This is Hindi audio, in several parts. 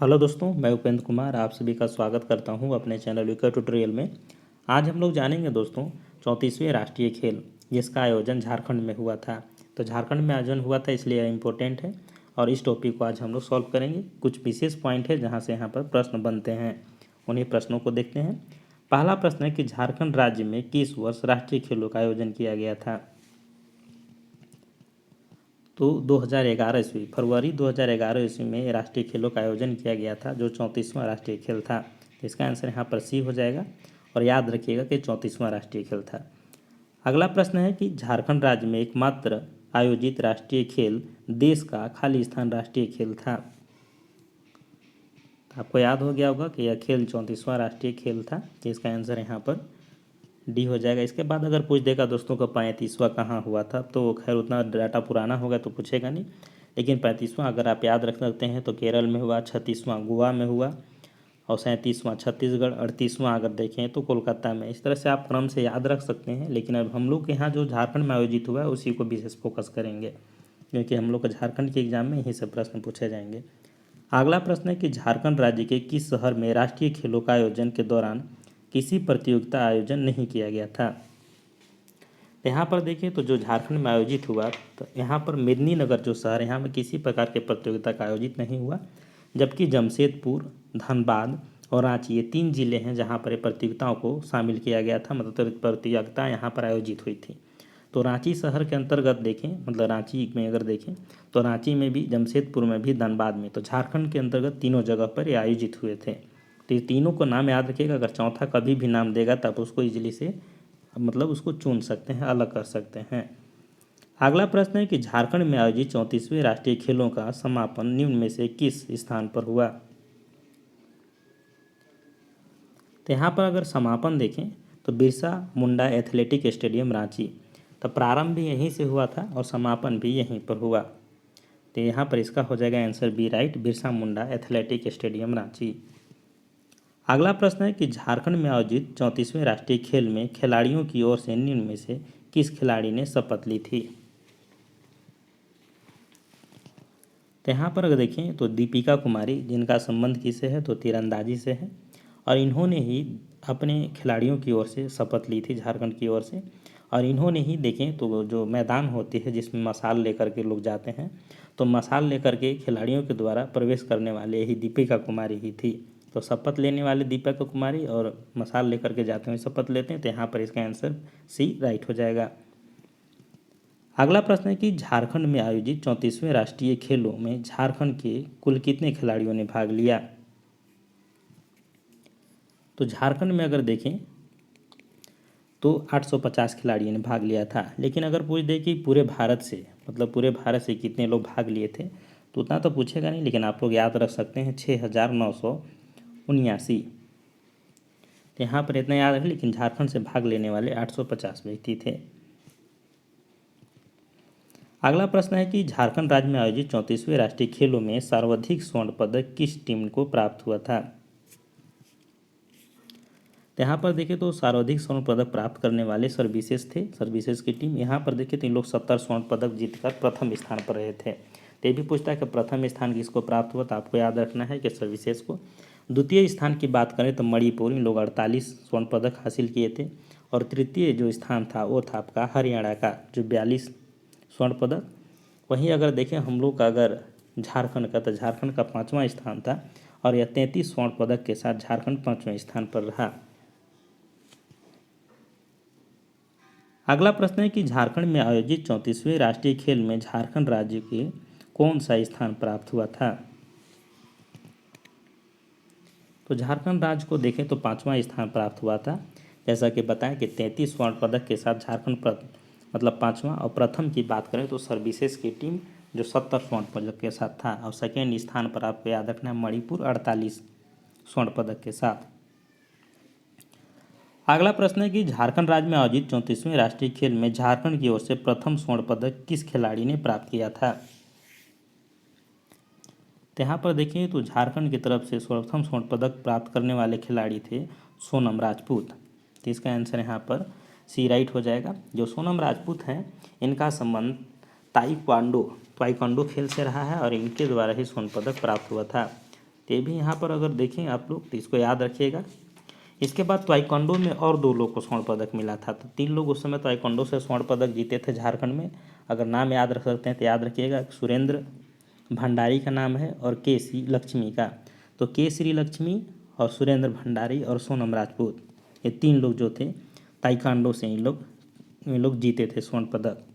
हेलो दोस्तों, मैं उपेंद्र कुमार आप सभी का स्वागत करता हूं अपने चैनल यूके ट्यूटोरियल में। आज हम लोग जानेंगे दोस्तों 34वें राष्ट्रीय खेल जिसका आयोजन झारखंड में हुआ था। तो झारखंड में आयोजन हुआ था इसलिए इम्पोर्टेंट है और इस टॉपिक को आज हम लोग सॉल्व करेंगे। कुछ विशेष पॉइंट है जहाँ से यहाँ पर प्रश्न बनते हैं, उन्हीं प्रश्नों को देखते हैं। पहला प्रश्न है कि झारखंड राज्य में किस वर्ष राष्ट्रीय खेलों का आयोजन किया गया था। तो 2011 ईस्वी फरवरी 2011 ईस्वी में राष्ट्रीय खेलों का आयोजन किया गया था, जो 34वां राष्ट्रीय खेल था। तो इसका आंसर यहाँ पर सी हो जाएगा और याद रखिएगा कि 34वां राष्ट्रीय खेल था। अगला प्रश्न है कि झारखंड राज्य में एकमात्र आयोजित राष्ट्रीय खेल देश का खाली स्थान राष्ट्रीय खेल था। तो आपको याद हो गया होगा कि यह खेल 34वां राष्ट्रीय खेल था। तो इसका आंसर यहाँ पर डी हो जाएगा। इसके बाद अगर पूछ देगा दोस्तों का 35वां कहाँ हुआ था, तो खैर उतना डाटा पुराना होगा तो पूछेगा नहीं, लेकिन 35वां अगर आप याद रख सकते हैं तो केरल में हुआ, 36वां गोवा में हुआ और 37वां छत्तीसगढ़, 38वां अगर देखें तो कोलकाता में। इस तरह से आप क्रम से याद रख सकते हैं, लेकिन अब हम लोग के यहाँ जो झारखंड में आयोजित हुआ है उसी को विशेष फोकस करेंगे, क्योंकि हम लोग का झारखंड के एग्जाम में यही सब प्रश्न पूछे जाएंगे। अगला प्रश्न है कि झारखंड राज्य के किस शहर में राष्ट्रीय खेलों का आयोजन के दौरान किसी प्रतियोगिता आयोजन नहीं किया गया था। यहाँ पर देखिए तो जो झारखंड में आयोजित हुआ तो यहाँ पर मेदिनीनगर जो शहर है यहाँ में किसी प्रकार के प्रतियोगिता का आयोजित नहीं हुआ, जबकि जमशेदपुर, धनबाद और रांची ये 3 जिले हैं जहाँ पर प्रतियोगिताओं को शामिल किया गया था, मतलब प्रतियोगिता यहाँ पर आयोजित हुई थी। तो रांची शहर के अंतर्गत देखें, मतलब रांची में अगर देखें तो रांची में भी, जमशेदपुर में भी, धनबाद में, तो झारखंड के अंतर्गत तीनों जगह पर ये आयोजित हुए थे। तो ये तीनों को नाम याद रखिएगा, अगर चौथा कभी भी नाम देगा तब उसको इजीली से मतलब उसको चुन सकते हैं, अलग कर सकते हैं। अगला प्रश्न है कि झारखंड में आयोजित 34वें राष्ट्रीय खेलों का समापन निम्न में से किस स्थान पर हुआ। तो यहाँ पर अगर समापन देखें तो बिरसा मुंडा एथलेटिक स्टेडियम रांची। तो प्रारंभ भी यहीं से हुआ था और समापन भी यहीं पर हुआ। तो यहाँ पर इसका हो जाएगा answer B right, Birsa Munda athletic stadium Ranchi. अगला प्रश्न है कि झारखंड में आयोजित 34वें राष्ट्रीय खेल में खिलाड़ियों की ओर से निम्न में से किस खिलाड़ी ने शपथ ली थी। तो यहाँ पर अगर देखें तो दीपिका कुमारी, जिनका संबंध किससे है तो तीरंदाजी से है, और इन्होंने ही अपने खिलाड़ियों की ओर से शपथ ली थी झारखंड की ओर से। और इन्होंने ही देखें तो जो मैदान होती है जिसमें मशाल लेकर के लोग जाते हैं, तो मशाल लेकर के खिलाड़ियों के द्वारा प्रवेश करने वाले ही दीपिका कुमारी ही थी। तो शपथ लेने वाले दीपिका कुमारी और मशाल लेकर के जाते हुए शपथ लेते हैं। तो यहाँ पर इसका आंसर सी राइट हो जाएगा। अगला प्रश्न है कि झारखंड में आयोजित 34वें राष्ट्रीय खेलों में झारखंड के कुल कितने खिलाड़ियों ने भाग लिया। तो झारखंड में अगर देखें तो 850 खिलाड़ियों ने भाग लिया था, लेकिन अगर पूछ दे कि पूरे भारत से, मतलब पूरे भारत से कितने लोग भाग लिए थे, तो उतना तो पूछेगा नहीं, लेकिन आप लोग याद रख सकते हैं 6979। तो यहाँ पर इतना याद रखें, लेकिन झारखंड से भाग लेने वाले 850 व्यक्ति थे। अगला प्रश्न है कि झारखंड राज्य में आयोजित 34वें राष्ट्रीय खेलों में सर्वाधिक स्वर्ण पदक किस टीम को प्राप्त हुआ था। तो यहाँ पर देखें तो सर्वाधिक स्वर्ण पदक प्राप्त करने वाले सर्विसेज थे, सर्विसेज की टीम। यहाँ पर देखें तो इन लोग 70 स्वर्ण पदक जीतकर प्रथम स्थान पर रहे थे। तो ये भी पूछता है कि प्रथम स्थान किसको प्राप्त हुआ, तो आपको याद रखना है कि सर्विसेज को। द्वितीय स्थान की बात करें तो मणिपुर, इन लोग 48 स्वर्ण पदक हासिल किए थे। और तृतीय जो स्थान था वो था आपका हरियाणा का, जो 42 स्वर्ण पदक। वहीं अगर देखें हम लोग का अगर झारखंड का, तो झारखंड का 5वां स्थान था और यह 33 स्वर्ण पदक के साथ झारखंड 5वें स्थान पर रहा। अगला प्रश्न है कि झारखंड में आयोजित 34वें राष्ट्रीय खेल में झारखंड राज्य के कौन सा स्थान प्राप्त हुआ था। तो झारखंड राज्य को देखें तो 5वां स्थान प्राप्त हुआ था। जैसा कि बताएं कि 33 स्वर्ण पदक के साथ झारखंड मतलब 5वां, और प्रथम की बात करें तो सर्विसेज की टीम जो 70 स्वर्ण पदक के साथ था, और सेकेंड स्थान पर आपको याद रखना है मणिपुर 48 स्वर्ण पदक के साथ। अगला प्रश्न है कि झारखंड राज्य में आयोजित 34वें राष्ट्रीय खेल में झारखंड की ओर से प्रथम स्वर्ण पदक किस खिलाड़ी ने प्राप्त किया था। तो यहाँ पर देखिए तो झारखंड की तरफ से प्रथम स्वर्ण पदक प्राप्त करने वाले खिलाड़ी थे सोनम राजपूत। तो इसका आंसर यहाँ पर सी राइट हो जाएगा। जो सोनम राजपूत हैं इनका संबंध ताइक्वांडो खेल से रहा है और इनके द्वारा ही स्वर्ण पदक प्राप्त हुआ था। तो ये भी यहाँ पर अगर देखें आप लोग तो इसको याद रखिएगा। इसके बाद ताइक्वांडो में और 2 लोग को स्वर्ण पदक मिला था, तो 3 लोग उस समय ताइक्वांडो से स्वर्ण पदक जीते थे झारखंड में। अगर नाम याद रख सकते हैं तो याद रखिएगा, सुरेंद्र भंडारी का नाम है और के श्री लक्ष्मी का। तो के श्री लक्ष्मी और सुरेंद्र भंडारी और सोनम राजपूत, ये 3 लोग जो थे ताइक्वांडो से इन लोग जीते थे स्वर्ण पदक।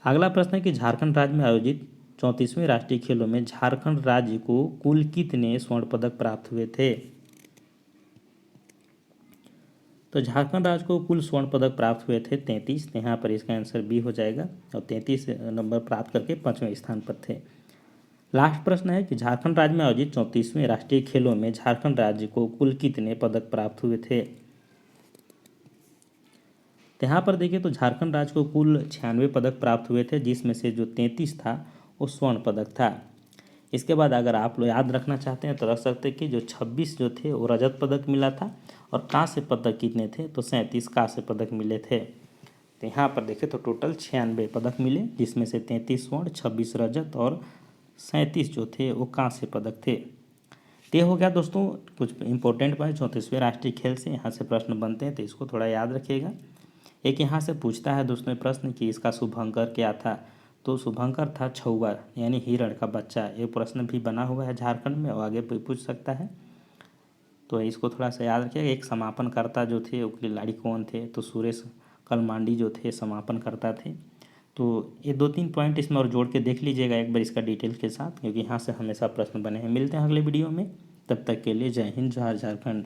अगला प्रश्न है कि झारखंड राज्य में आयोजित 34वें राष्ट्रीय खेलों में झारखंड राज्य को कुल कितने स्वर्ण पदक प्राप्त हुए थे? तो झारखंड राज्य को कुल स्वर्ण पदक प्राप्त हुए थे 33। यहाँ पर इसका आंसर बी हो जाएगा और 33 नंबर प्राप्त करके 5वें स्थान पर थे। लास्ट प्रश्न है कि झारखंड राज्य में आयोजित 34वें राष्ट्रीय खेलों में झारखंड राज्य को कुल कितने पदक प्राप्त हुए थे? तो यहाँ पर देखिए तो झारखंड राज्य को कुल 96 पदक प्राप्त हुए थे, जिसमें से जो 33 था वो स्वर्ण पदक था। इसके बाद अगर आप लोग याद रखना चाहते हैं तो रख सकते हैं कि जो 26 जो थे वो रजत पदक मिला था और कांस्य पदक कितने थे, तो 37 कांस्य पदक मिले थे। तो यहाँ पर देखें तो टोटल 96 पदक मिले, जिसमें से 33 स्वर्ण, 26 रजत और 37 जो थे वो कांस्य पदक थे। ये हो गया दोस्तों कुछ इंपॉर्टेंट पॉइंट 34वें राष्ट्रीय खेल से यहाँ से प्रश्न बनते हैं, तो इसको थोड़ा याद रखिएगा। एक यहाँ से पूछता है दोस्तों प्रश्न कि इसका शुभंकर क्या था, तो शुभंकर था छौआ यानी हिरण का बच्चा। ये प्रश्न भी बना हुआ है झारखंड में और आगे भी पूछ सकता है, तो इसको थोड़ा सा याद रखिएगा। एक समापनकर्ता जो थे वो खिलाड़ी कौन थे, तो सुरेश कलमांडी जो थे समापनकर्ता थे। तो ये 2-3 पॉइंट इसमें और जोड़ के देख लीजिएगा एक बार इसका डिटेल के साथ, क्योंकि यहाँ से हमेशा प्रश्न बने हैं। मिलते हैं अगले वीडियो में, तब तक के लिए जय हिंद, जय झारखंड।